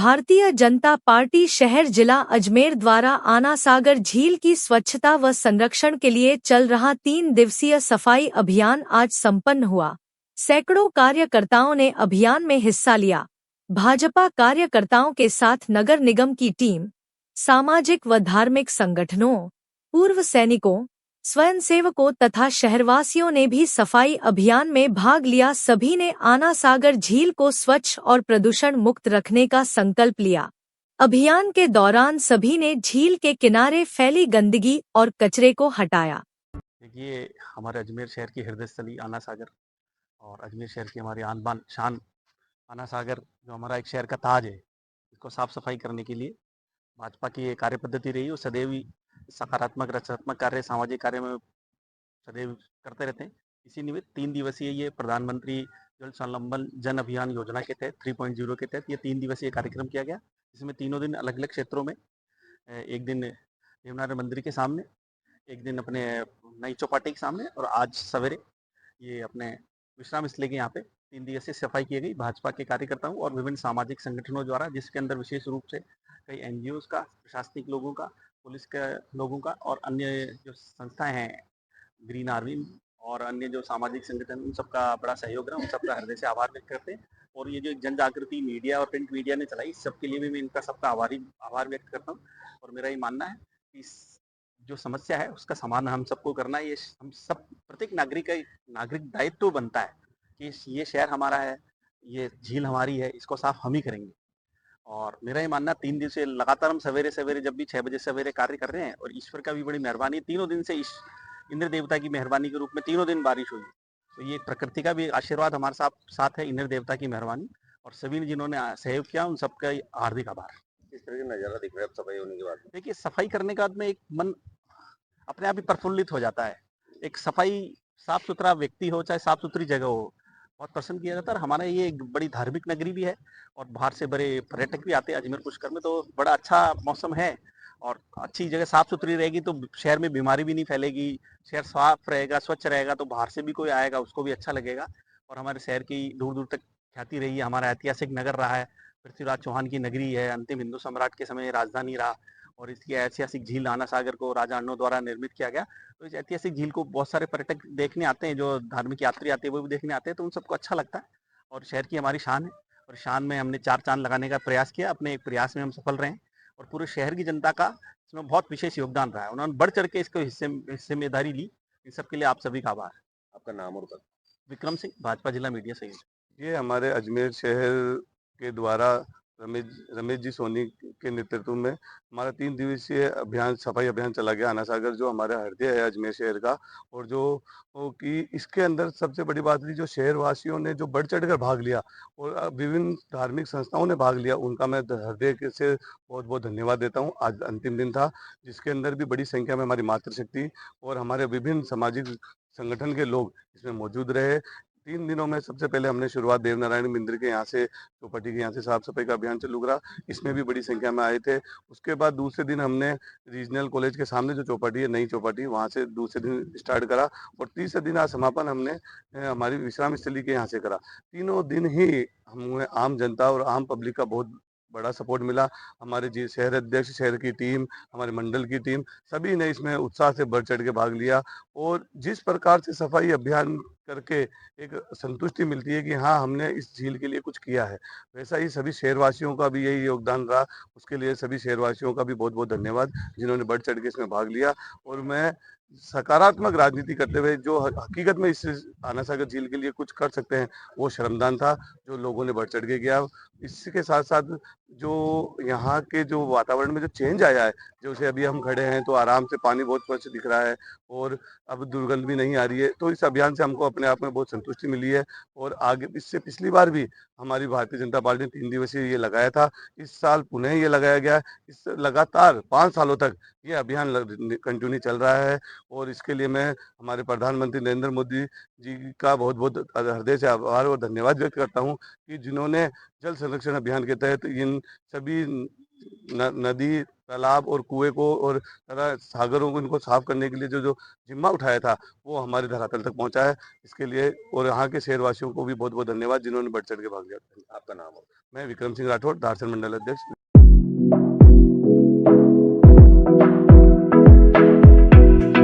Bharatiya Janata party शहर जिला अजमेर द्वारा आना सागर झील की स्वच्छता व संरक्षण के लिए चल रहा 3 दिवसीय सफाई अभियान आज संपन्न हुआ। सैकड़ों कार्यकर्ताओं ने अभियान में हिस्सा लिया। भाजपा कार्यकर्ताओं के साथ नगर निगम की टीम, सामाजिक व धार्मिक संगठनों, पूर्व सैनिकों, स्वयंसेवकों तथा शहरवासियों ने भी सफाई अभियान में भाग लिया। सभी ने आना सागर झील को स्वच्छ और प्रदूषण मुक्त रखने का संकल्प लिया। अभियान के दौरान सभी ने झील के किनारे फैली गंदगी और कचरे को हटाया। देखिए, हमारे अजमेर शहर की हृदय स्थली आना सागर और अजमेर शहर की हमारी आन बान शान आना सागर जो हमारा एक शहर का ताज है, इसको साफ सफाई करने के लिए भाजपा की ये कार्य पद्धति रही है। सदैव ही सकारात्मक रचनात्मक कार्य, सामाजिक कार्य में सदैव करते रहते हैं। इसी निमित्त 3 दिवसीय ये प्रधानमंत्री जल संलंबन जन अभियान योजना के तहत 3.0 के तहत ये 3 दिवसीय कार्यक्रम किया गया। इसमें तीनों दिन अलग अलग क्षेत्रों में, एक दिन देवनारायण मंदिर के सामने, एक दिन अपने नई चौपाटी के सामने और आज सवेरे ये अपने विश्राम स्थली के यहाँ पे 3 दिवसीय सफाई की गई भाजपा के कार्यकर्ताओं और विभिन्न सामाजिक संगठनों द्वारा, जिसके अंदर विशेष रूप से कई एनजीओज का, प्रशासनिक लोगों का, पुलिस के लोगों का और अन्य जो संस्थाएं हैं, ग्रीन आर्मी और अन्य जो सामाजिक संगठन, उन सबका बड़ा सहयोग रहा। उन सबका हृदय से आभार व्यक्त करते हैं। और ये जो जन जागृति मीडिया और प्रिंट मीडिया ने चलाई, इस सबके लिए भी मैं इनका सबका आभार व्यक्त करता हूँ। और मेरा ये मानना है कि इस जो समस्या है उसका समाधान हम सबको करना है। ये हम सब, प्रत्येक नागरिक का नागरिक दायित्व बनता है कि ये शहर हमारा है, ये झील हमारी है, इसको साफ हम ही करेंगे। और मेरा ये मानना 3 दिन से लगातार हम सवेरे सवेरे जब भी 6 बजे सवेरे कार्य कर रहे हैं और ईश्वर का भी बड़ी मेहरबानी, तीनों दिन से इंद्र देवता की मेहरबानी के रूप में तीनों दिन बारिश हुई। तो ये प्रकृति का भी आशीर्वाद हमारे साथ है, इंद्र देवता की मेहरबानी, और सभी ने जिन्होंने सहयोग किया उन सबका हार्दिक आभार। किस तरह का नजारा दिख रहा है सफाई होने के बाद? देखिए, सफाई करने के बाद में एक मन अपने आप ही प्रफुल्लित हो जाता है। एक सफाई, साफ सुथरा व्यक्ति हो चाहे साफ सुथरी जगह हो, बहुत पसंद किया जाता है। और हमारा ये एक बड़ी धार्मिक नगरी भी है और बाहर से बड़े पर्यटक भी आते हैं अजमेर पुष्कर में, तो बड़ा अच्छा मौसम है। और अच्छी जगह साफ सुथरी रहेगी तो शहर में बीमारी भी नहीं फैलेगी। शहर साफ रहेगा, स्वच्छ रहेगा तो बाहर से भी कोई आएगा उसको भी अच्छा लगेगा। और हमारे शहर की दूर दूर तक ख्याति रही है। हमारा ऐतिहासिक नगर रहा है, पृथ्वीराज चौहान की नगरी है, अंतिम हिंदू सम्राट के समय राजधानी रहा। और इसकी ऐतिहासिक झील आना सागर को राजा अन्नो द्वारा निर्मित किया गया। तो इस ऐतिहासिक झील को बहुत सारे पर्यटक देखने आते हैं, जो धार्मिक यात्री आते हैं वो भी देखने आते हैं, तो उन सबको अच्छा लगता है। और शहर की हमारी शान है और शान में हमने 4 चांद लगाने का प्रयास किया। अपने एक प्रयास में हम सफल रहे हैं और पूरे शहर की जनता का इसमें बहुत विशेष योगदान रहा है। उन्होंने बढ़ चढ़ के इसको हिस्सेदारी ली। इन सब के लिए आप सभी का आभार। आपका नाम और पद? विक्रम सिंह, भाजपा जिला मीडिया संयोजक। ये हमारे अजमेर शहर के द्वारा रमेश जी सोनी के नेतृत्व में हमारा 3 दिवसीय अभियान, सफाई अभियान चला गया आना सागर, जो हमारा हृदय है अजमेर शहर का। और जो कि इसके अंदर सबसे बड़ी बात थी, जो शहरवासियों ने जो बढ़ चढ़ कर भाग लिया और विभिन्न धार्मिक संस्थाओं ने भाग लिया, उनका मैं हृदय से बहुत बहुत धन्यवाद देता हूँ। आज अंतिम दिन था, जिसके अंदर भी बड़ी संख्या में हमारी मातृशक्ति और हमारे विभिन्न सामाजिक संगठन के लोग इसमें मौजूद रहे। 3 दिनों में सबसे पहले हमने शुरुआत देवनारायण मंदिर के यहाँ से, चौपाटी के यहाँ से साफ सफाई का अभियान चालू करा। इसमें भी बड़ी संख्या में आए थे। उसके बाद दूसरे दिन हमने रीजनल कॉलेज के सामने जो चौपाटी है, नई चौपाटी, वहाँ से दूसरे दिन स्टार्ट करा। और तीसरे दिन आज समापन हमने हमारी विश्राम स्थली के यहाँ से करा। तीनों दिन ही हमें आम जनता और आम पब्लिक का बहुत बड़ा सपोर्ट मिला। हमारे जी शहर अध्यक्ष, शहर की टीम, हमारे मंडल की टीम, सभी ने इसमें उत्साह से बढ़ चढ़ के भाग लिया। और जिस प्रकार से सफाई अभियान करके एक संतुष्टि मिलती है कि हाँ, हमने इस झील के लिए कुछ किया है, वैसा ही सभी शहरवासियों का भी यही योगदान रहा। उसके लिए सभी शहरवासियों का भी बहुत बहुत धन्यवाद, जिन्होंने बढ़ चढ़ के इसमें भाग लिया। और मैं सकारात्मक राजनीति करते हुए जो हकीकत में इस आना सागर झील के लिए कुछ कर सकते हैं, वो श्रमदान था जो लोगों ने बढ़ चढ़ के किया। इसके साथ साथ जो यहाँ के जो वातावरण में जो चेंज आया है, जैसे अभी हम खड़े हैं तो आराम से पानी बहुत स्वच्छ दिख रहा है और अब दुर्गंध भी नहीं आ रही है, तो इस अभियान से हमको अपने आप में बहुत संतुष्टि मिली है। और आगे, इससे पिछली बार भी हमारी भारतीय जनता पार्टी ने 3 दिवसीय ये लगाया था, इस साल पुनः ये लगाया गया है। इस लगातार 5 सालों तक ये अभियान कंटिन्यू चल रहा है। और इसके लिए मैं हमारे प्रधानमंत्री नरेंद्र मोदी जी का बहुत बहुत हृदय से आभार और धन्यवाद व्यक्त करता हूँ कि जिन्होंने जल संरक्षण अभियान के तहत इन सभी नदी, तालाब और कुएं को और तथा सागरों को इनको साफ करने के लिए जो जो जिम्मा उठाया था वो हमारे धरातल तक पहुंचा है। इसके लिए और यहाँ के शहरवासियों को भी बहुत बहुत धन्यवाद जिन्होंने बढ़ चढ़ के भाग लिया। आपका नाम हो? मैं विक्रम सिंह राठौड़, दारसन मंडल अध्यक्ष।